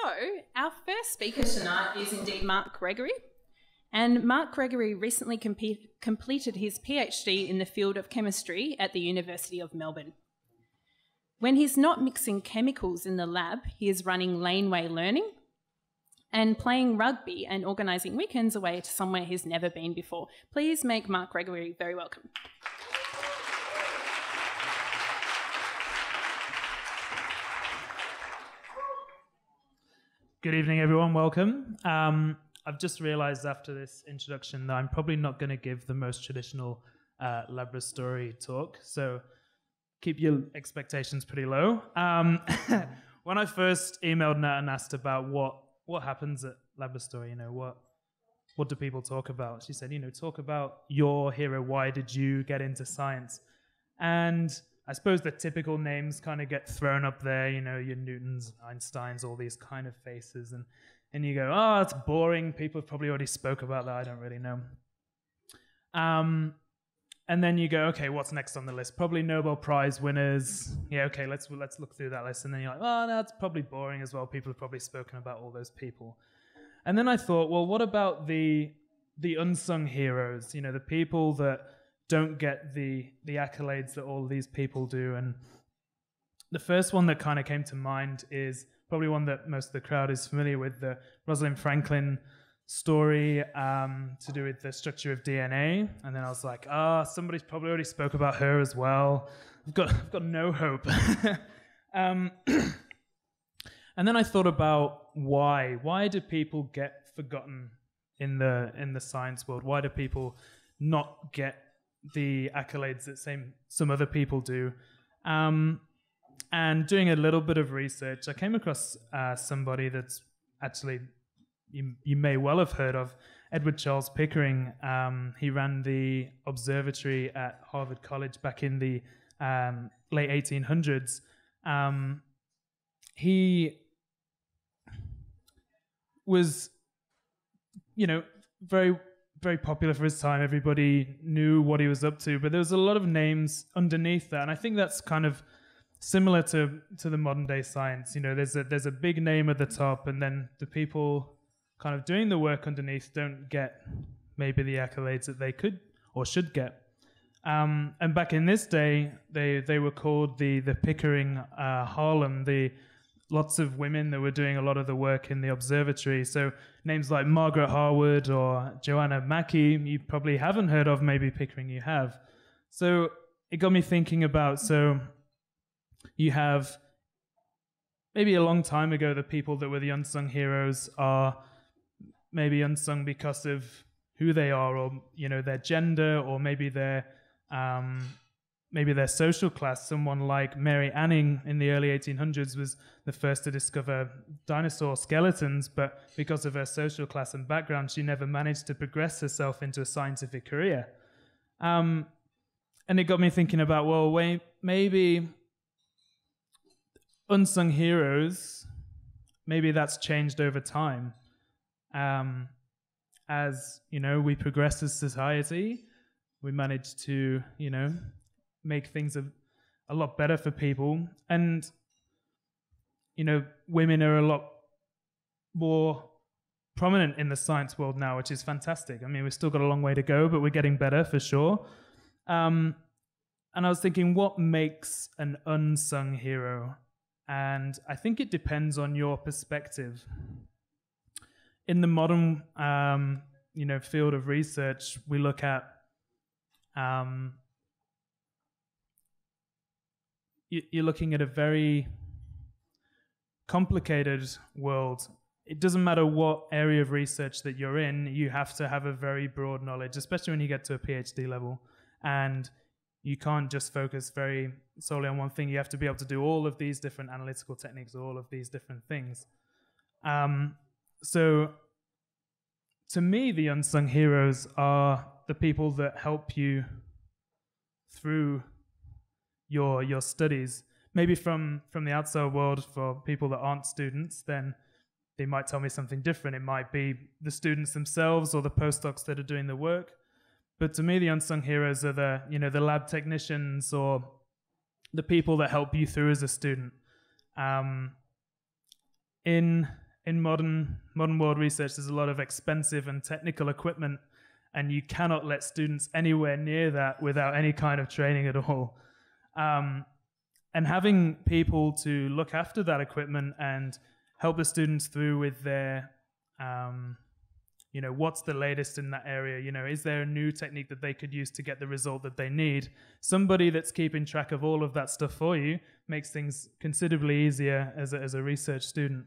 So, our first speaker tonight is indeed Mark Gregory. And Mark Gregory recently completed his PhD in the field of chemistry at the University of Melbourne. When he's not mixing chemicals in the lab, he is running Laneway Learning and playing rugby and organising weekends away to somewhere he's never been before. Please make Mark Gregory very welcome. Good evening, everyone. Welcome. I've just realised after this introduction that I'm probably not going to give the most traditional Laborastory talk, so keep your expectations pretty low. When I first emailed Nat and asked about what happens at Laborastory, what do people talk about? She said, talk about your hero. Why did you get into science? And I suppose the typical names kind of get thrown up there, your Newtons, Einsteins, all these kind of faces. And you go, oh, it's boring. People have probably already spoke about that. I don't really know. And then you go, okay, what's next on the list? Probably Nobel Prize winners. Yeah, okay, let's look through that list. And then you're like, oh, no, that's probably boring as well. People have probably spoken about all those people. And then I thought, well, what about the unsung heroes? The people that don't get the accolades that all these people do. And the first one that kind of came to mind is probably one that most of the crowd is familiar with, the Rosalind Franklin story to do with the structure of DNA. And then I was like, somebody's probably already spoke about her as well. I've got no hope. And then I thought about why do people get forgotten in the science world? Why do people not get the accolades that some other people do? And doing a little bit of research, I came across somebody that's actually you may well have heard of, Edward Charles Pickering. He ran the observatory at Harvard College back in the late 1800s. He was, very, very popular for his time. Everybody knew what he was up to, but there was a lot of names underneath that, and I think that's kind of similar to the modern day science. There's a big name at the top, and then the people kind of doing the work underneath don't get maybe the accolades that they could or should get. And back in this day, they were called the Pickering Harlem, lots of women that were doing a lot of the work in the observatory. So names like Margaret Harwood or Joanna Mackey, you probably haven't heard of, maybe Pickering you have. So it got me thinking about, so you have maybe a long time ago, the people that were the unsung heroes are maybe unsung because of who they are, or their gender, or maybe their social class. Someone like Mary Anning in the early 1800s was the first to discover dinosaur skeletons, but because of her social class and background, she never managed to progress herself into a scientific career. And it got me thinking about, well, wait, maybe unsung heroes, maybe that's changed over time. As we progress as society, we manage to make things a lot better for people, and women are a lot more prominent in the science world now, which is fantastic. I mean, we've still got a long way to go, but we're getting better for sure. And I was thinking, what makes an unsung hero? And I think it depends on your perspective. In the modern, field of research, we look at you're looking at a very complicated world. It doesn't matter what area of research that you're in, you have to have a very broad knowledge, especially when you get to a PhD level. And you can't just focus very solely on one thing. You have to be able to do all of these different analytical techniques, all of these different things. So to me, the unsung heroes are the people that help you through your studies. Maybe from the outside world, for people that aren't students, then they might tell me something different. It might be the students themselves or the postdocs that are doing the work. But to me, the unsung heroes are the lab technicians or the people that help you through as a student. In in modern world research, there's a lot of expensive and technical equipment, and you cannot let students anywhere near that without any kind of training at all. And having people to look after that equipment and help the students through with their, what's the latest in that area? Is there a new technique that they could use to get the result that they need? Somebody that's keeping track of all of that stuff for you makes things considerably easier as a research student.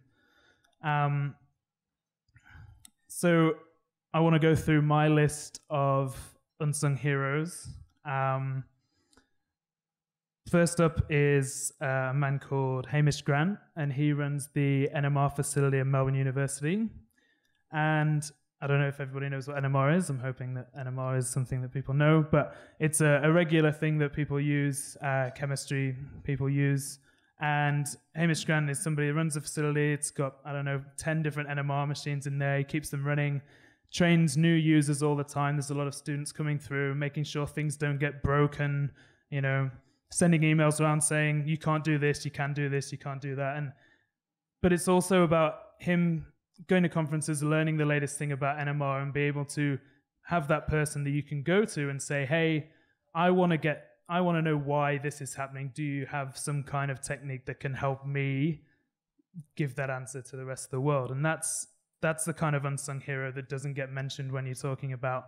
So I want to go through my list of unsung heroes. First up is a man called Hamish Grant, and he runs the NMR facility at Melbourne University. And I don't know if everybody knows what NMR is. I'm hoping that NMR is something that people know, but it's a regular thing that people use, chemistry people use. And Hamish Grant is somebody who runs the facility. It's got, 10 different NMR machines in there. He keeps them running, trains new users all the time. There's a lot of students coming through, making sure things don't get broken, sending emails around saying, you can't do this, you can do this, you can't do that. But it's also about him going to conferences, learning the latest thing about NMR, and be able to have that person that you can go to and say, hey, I want to know why this is happening. Do you have some kind of technique that can help me give that answer to the rest of the world? And that's the kind of unsung hero that doesn't get mentioned when you're talking about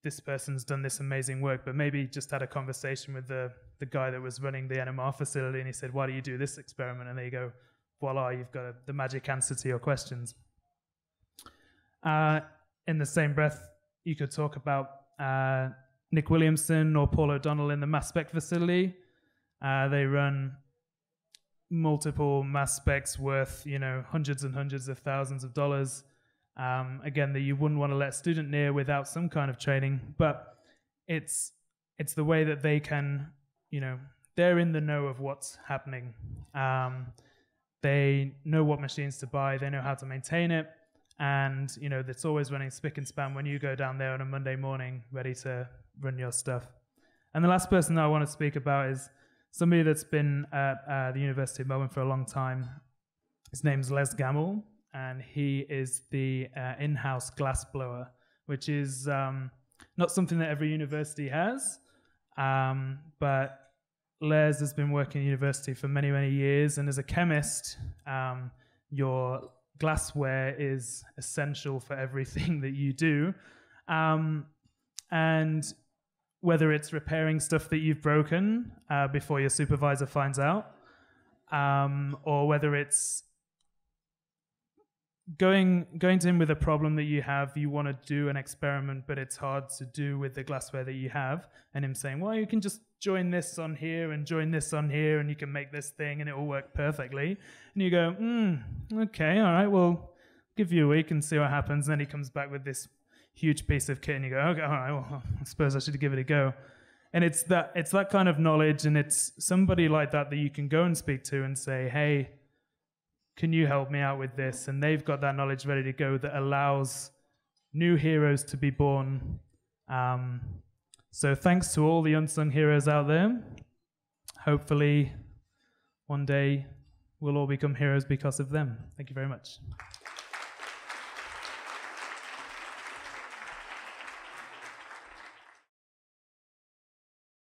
this person's done this amazing work, but maybe just had a conversation with the guy that was running the NMR facility, and he said, why do you do this experiment? And there you go, voila, you've got the magic answer to your questions. In the same breath, you could talk about Nick Williamson or Paul O'Donnell in the mass spec facility. They run multiple mass specs worth, hundreds and hundreds of thousands of dollars. Again, that you wouldn't want to let a student near without some kind of training, but it's the way that they can, they're in the know of what's happening. They know what machines to buy, they know how to maintain it, and it's always running spick and span when you go down there on a Monday morning ready to run your stuff. And the last person that I want to speak about is somebody that's been at the University of Melbourne for a long time. His name's Les Gamal, and he is the in-house glass blower, which is not something that every university has, but Les has been working at university for many, many years, and as a chemist, your glassware is essential for everything that you do. And whether it's repairing stuff that you've broken before your supervisor finds out, or whether it's going to him with a problem that you have, you want to do an experiment, but it's hard to do with the glassware that you have, and him saying, well, you can just join this on here and join this on here, and you can make this thing, and it will work perfectly. And you go, okay, all right, well, give you a week and see what happens. And then he comes back with this huge piece of kit, and you go, okay, all right, well, I suppose I should give it a go. And it's that kind of knowledge, and it's somebody like that you can go and speak to and say, hey, can you help me out with this? And they've got that knowledge ready to go that allows new heroes to be born. So thanks to all the unsung heroes out there. Hopefully one day we'll all become heroes because of them. Thank you very much.